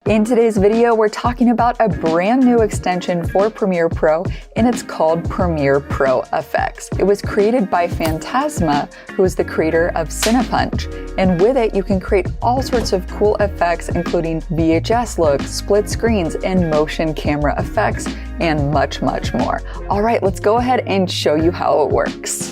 In today's video, we're talking about a brand new extension for Premiere Pro, and it's called Premiere Pro Effects. It was created by Phantasma, who is the creator of Cinepunch. And with it, you can create all sorts of cool effects, including VHS looks, split screens, and motion camera effects, and much, much more. All right, let's go ahead and show you how it works.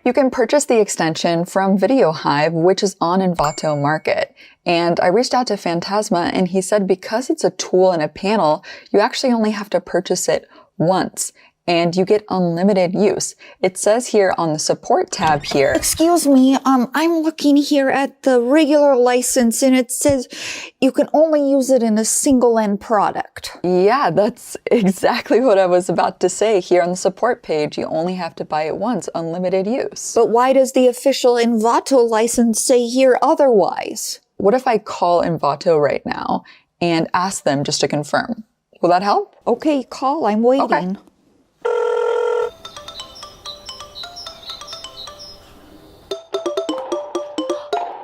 You can purchase the extension from VideoHive, which is on Envato Market. And I reached out to Phantasma and he said because it's a tool and a panel, you actually only have to purchase it once and you get unlimited use. It says here on the support tab here. Excuse me, I'm looking here at the regular license and it says you can only use it in a single end product. Yeah, that's exactly what I was about to say. Here on the support page, you only have to buy it once, unlimited use. But why does the official Envato license say here otherwise? What if I call Envato right now and ask them just to confirm? Will that help? Okay, call, I'm waiting. Okay.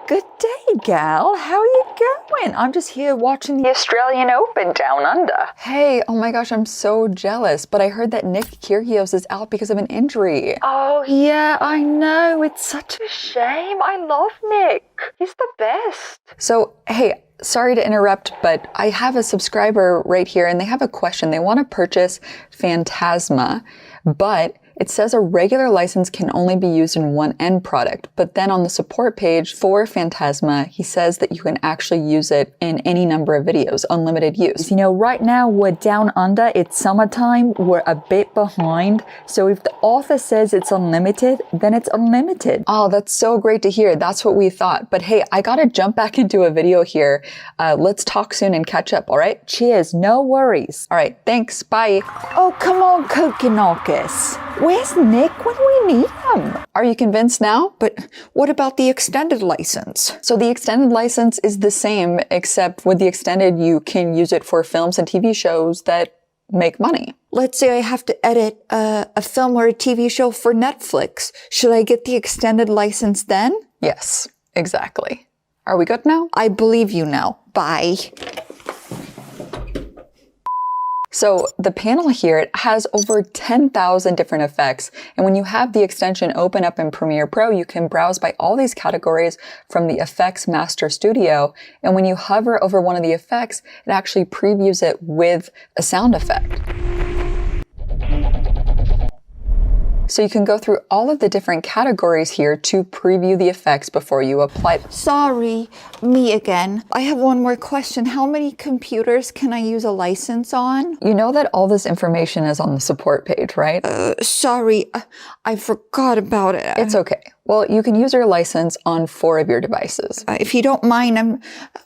Good day, gal. How are you going? I'm just here watching the Australian Open down under. Hey, oh my gosh, I'm so jealous, but I heard that Nick Kyrgios is out because of an injury. Oh yeah, I know. It's such a shame. I love Nick. He's the best. So, hey, sorry to interrupt, but I have a subscriber right here and they have a question. They want to purchase Phantasma, but it says a regular license can only be used in one end product, but then on the support page for Phantasma, he says that you can actually use it in any number of videos, unlimited use. You know, right now we're down under, it's summertime, we're a bit behind, so if the author says it's unlimited, then it's unlimited. Oh, that's so great to hear. That's what we thought. But hey, I gotta jump back into a video here. Let's talk soon and catch up, all right? Cheers, no worries. All right, thanks, bye. Oh, come on, Kokonokis. Where's Nick when we need him? Are you convinced now? But what about the extended license? So the extended license is the same, except with the extended, you can use it for films and TV shows that make money. Let's say I have to edit a film or a TV show for Netflix. Should I get the extended license then? Yes, exactly. Are we good now? I believe you now. Bye. So the panel here, it has over 10,000 different effects. And when you have the extension open up in Premiere Pro, you can browse by all these categories from the Effects Master Studio. And when you hover over one of the effects, it actually previews it with a sound effect. So you can go through all of the different categories here to preview the effects before you apply them. Sorry, me again. I have one more question. How many computers can I use a license on? You know that all this information is on the support page, right? Sorry, I forgot about it. It's okay. Well, you can use your license on 4 of your devices. If you don't mind,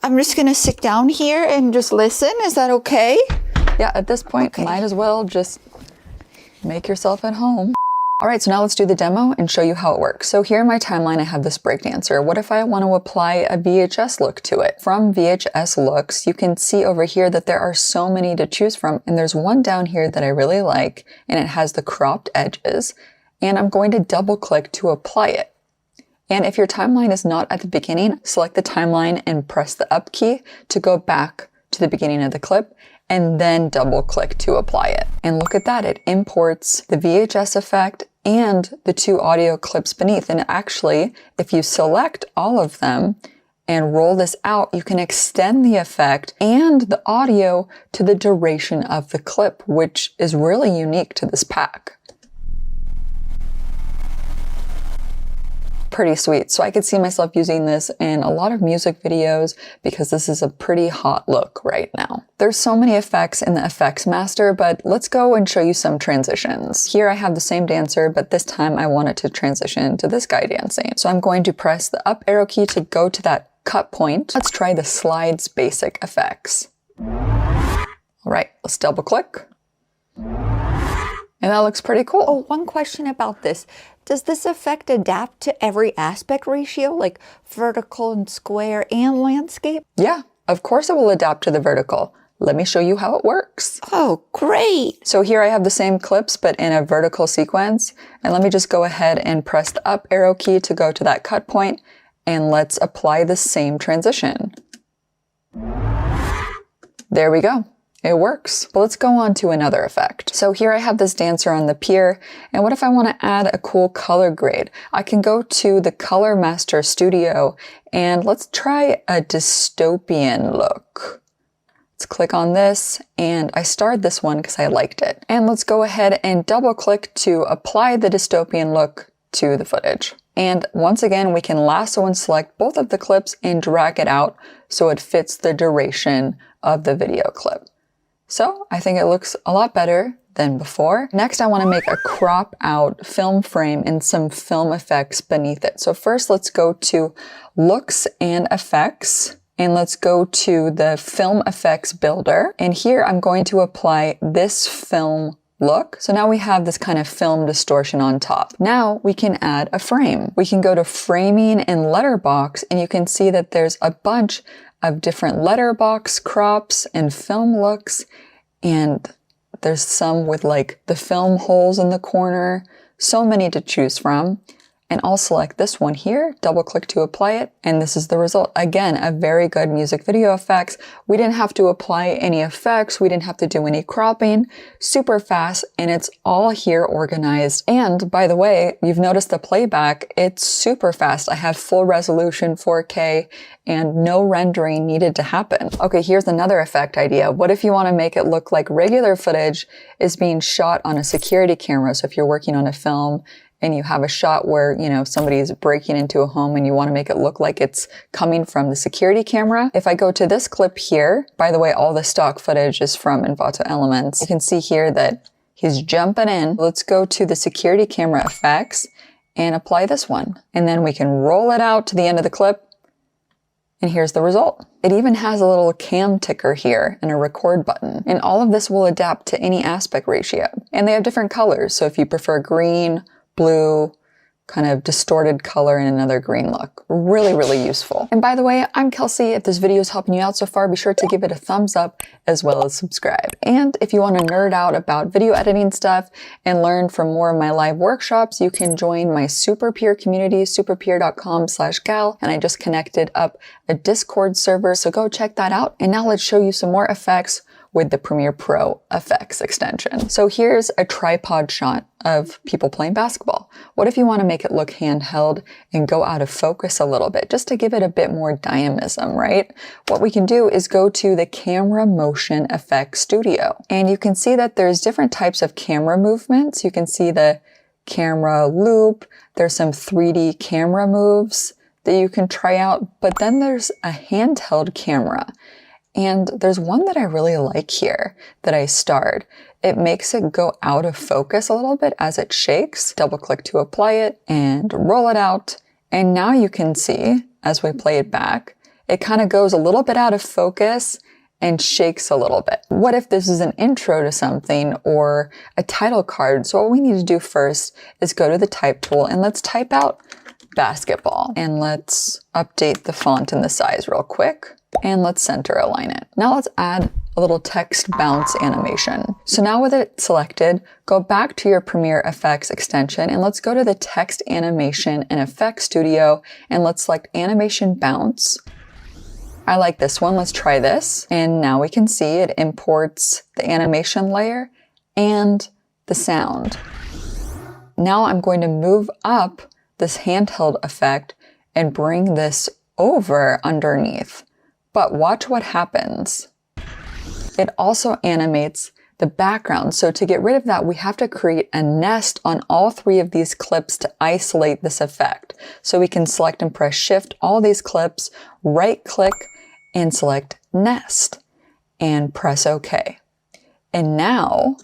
I'm just gonna sit down here and just listen. Is that okay? Yeah, at this point, might as well just make yourself at home. All right, so now let's do the demo and show you how it works. So here in my timeline, I have this breakdancer. What if I want to apply a VHS look to it? From VHS looks, you can see over here that there are so many to choose from. And there's one down here that I really like, and it has the cropped edges. And I'm going to double click to apply it. And if your timeline is not at the beginning, select the timeline and press the up key to go back to the beginning of the clip, and then double click to apply it. And look at that, it imports the VHS effect and the 2 audio clips beneath. And actually, if you select all of them and roll this out, you can extend the effect and the audio to the duration of the clip, which is really unique to this pack. Pretty sweet. So I could see myself using this in a lot of music videos because this is a pretty hot look right now. There's so many effects in the Effects Master, but let's go and show you some transitions. Here I have the same dancer, but this time I want it to transition to this guy dancing. So I'm going to press the up arrow key to go to that cut point. Let's try the slides basic effects. All right, let's double click. And that looks pretty cool. Oh, one question about this. Does this effect adapt to every aspect ratio, like vertical and square and landscape? Yeah, of course it will adapt to the vertical. Let me show you how it works. Oh, great. So here I have the same clips, but in a vertical sequence. And let me just go ahead and press the up arrow key to go to that cut point and let's apply the same transition. There we go. It works. But let's go on to another effect. So here I have this dancer on the pier, and what if I want to add a cool color grade? I can go to the Color Master Studio, and let's try a dystopian look. Let's click on this, and I starred this one because I liked it. And let's go ahead and double click to apply the dystopian look to the footage. And once again, we can lasso and select both of the clips and drag it out so it fits the duration of the video clip. So I think it looks a lot better than before. Next, I want to make a crop out film frame and some film effects beneath it. So first, let's go to Looks and Effects, and let's go to the Film Effects Builder. And here I'm going to apply this film look. So now we have this kind of film distortion on top. Now we can add a frame. We can go to Framing and Letterbox, and you can see that there's a bunch of different letterbox crops and film looks, and there's some with like the film holes in the corner. So many to choose from. And I'll select this one here, double click to apply it, and this is the result. Again, a very good music video effects. We didn't have to apply any effects. We didn't have to do any cropping. Super fast, and it's all here organized. And by the way, you've noticed the playback, it's super fast. I have full resolution 4K and no rendering needed to happen. Okay, here's another effect idea. What if you want to make it look like regular footage is being shot on a security camera? So if you're working on a film and you have a shot where, you know, somebody's breaking into a home and you want to make it look like it's coming from the security camera. If I go to this clip here, by the way, all the stock footage is from Envato Elements. You can see here that he's jumping in. Let's go to the security camera effects and apply this one. And then we can roll it out to the end of the clip. And here's the result. It even has a little cam ticker here and a record button. And all of this will adapt to any aspect ratio. And they have different colors. So if you prefer green, blue, kind of distorted color, and another green look. Really, really useful. And by the way, I'm Kelsey. If this video is helping you out so far, be sure to give it a thumbs up as well as subscribe. And if you want to nerd out about video editing stuff and learn from more of my live workshops, you can join my super peer community, superpeer.com/gal. And I just connected up a Discord server, so go check that out. And now let's show you some more effects with the Premiere Pro effects extension. So here's a tripod shot of people playing basketball. What if you want to make it look handheld and go out of focus a little bit, just to give it a bit more dynamism, right? What we can do is go to the Camera Motion Effects Studio. And you can see that there's different types of camera movements. You can see the camera loop. There's some 3D camera moves that you can try out, but then there's a handheld camera. And there's one that I really like here that I starred. It makes it go out of focus a little bit as it shakes. Double click to apply it and roll it out. And now you can see, as we play it back, it kind of goes a little bit out of focus and shakes a little bit. What if this is an intro to something or a title card? So what we need to do first is go to the type tool and let's type out basketball. And let's update the font and the size real quick. And let's center align it. Now let's add a little text bounce animation. So now with it selected, go back to your Premiere Effects extension and let's go to the Text Animation and Effects Studio and let's select Animation Bounce. I like this one. Let's try this. And now we can see it imports the animation layer and the sound. Now I'm going to move up this handheld effect and bring this over underneath. But watch what happens. It also animates the background. So to get rid of that, we have to create a nest on all three of these clips to isolate this effect. So we can select and press Shift all these clips, right click and select Nest and press OK. And now,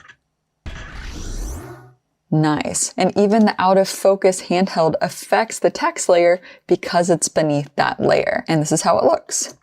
nice. And even the out of focus handheld affects the text layer because it's beneath that layer. And this is how it looks.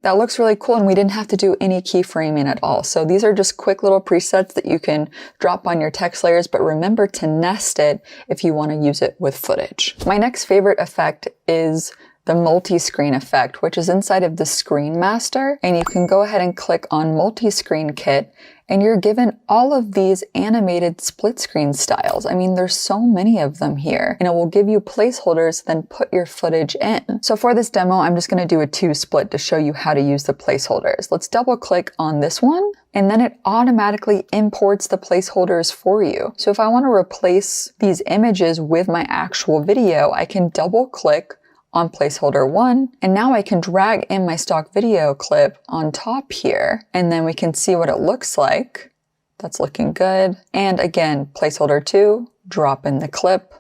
That looks really cool, and we didn't have to do any keyframing at all. So these are just quick little presets that you can drop on your text layers, but remember to nest it if you want to use it with footage. My next favorite effect is the multi-screen effect, which is inside of the Screen Master, and you can go ahead and click on Multi-Screen Kit, And you're given all of these animated split screen styles. I mean, there's so many of them here, and it will give you placeholders, then put your footage in. So for this demo, I'm just going to do a 2-split to show you how to use the placeholders. Let's double click on this one, and then it automatically imports the placeholders for you. So if I want to replace these images with my actual video, I can double click on placeholder 1, and now I can drag in my stock video clip on top here, and then we can see what it looks like. That's looking good. And again, placeholder 2, drop in the clip,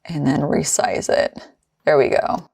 and then resize it. There we go.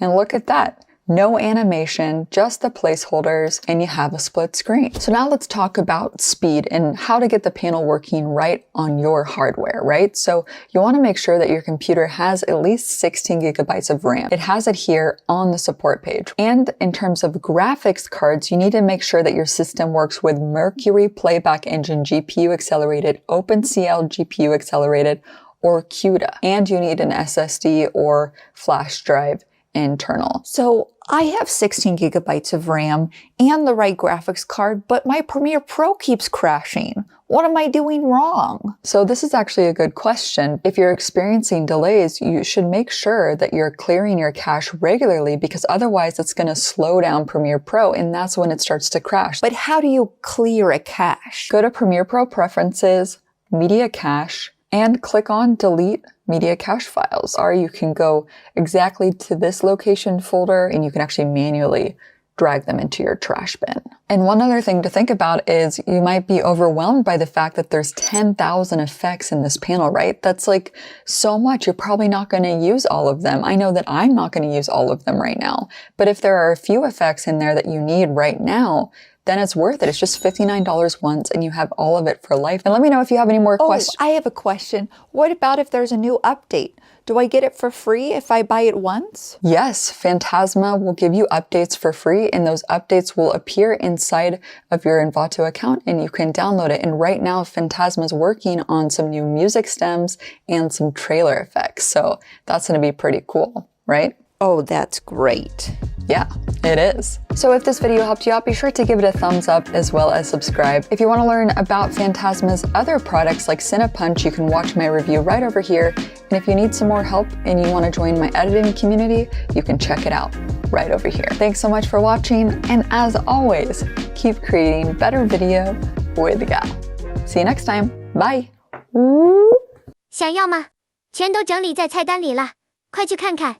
And look at that. No animation, just the placeholders, and you have a split screen. So now let's talk about speed and how to get the panel working right on your hardware, right? So you want to make sure that your computer has at least 16 gigabytes of RAM. It has it here on the support page. And in terms of graphics cards, you need to make sure that your system works with Mercury Playback Engine GPU accelerated, OpenCL GPU accelerated, or CUDA. And you need an SSD or flash drive internal. So I have 16 gigabytes of RAM and the right graphics card, but my Premiere Pro keeps crashing. What am I doing wrong? So this is actually a good question. If you're experiencing delays, you should make sure that you're clearing your cache regularly, because otherwise it's going to slow down Premiere Pro, and that's when it starts to crash. But how do you clear a cache? Go to Premiere Pro Preferences, Media Cache, and click on Delete Media Cache Files. Or you can go exactly to this location folder, and you can actually manually drag them into your trash bin. And one other thing to think about is you might be overwhelmed by the fact that there's 10,000 effects in this panel, right? That's like so much. You're probably not going to use all of them. I know that I'm not going to use all of them right now. But if there are a few effects in there that you need right now, then it's worth it. It's just $59 once, and you have all of it for life. And let me know if you have any more questions. I have a question. What about if there's a new update? Do I get it for free if I buy it once? Yes, Phantasma will give you updates for free, and those updates will appear inside of your Envato account, and you can download it. And right now, Phantasma is working on some new music stems and some trailer effects. So that's going to be pretty cool, right? Oh, that's great. Yeah, it is. So if this video helped you out, be sure to give it a thumbs up as well as subscribe. If you want to learn about Phantasma's other products like Cinepunch, you can watch my review right over here. And if you need some more help and you want to join my editing community, you can check it out right over here. Thanks so much for watching. And as always, keep creating better video with Gal. See you next time. Bye. 想要吗？全都整理在菜单里了，快去看看。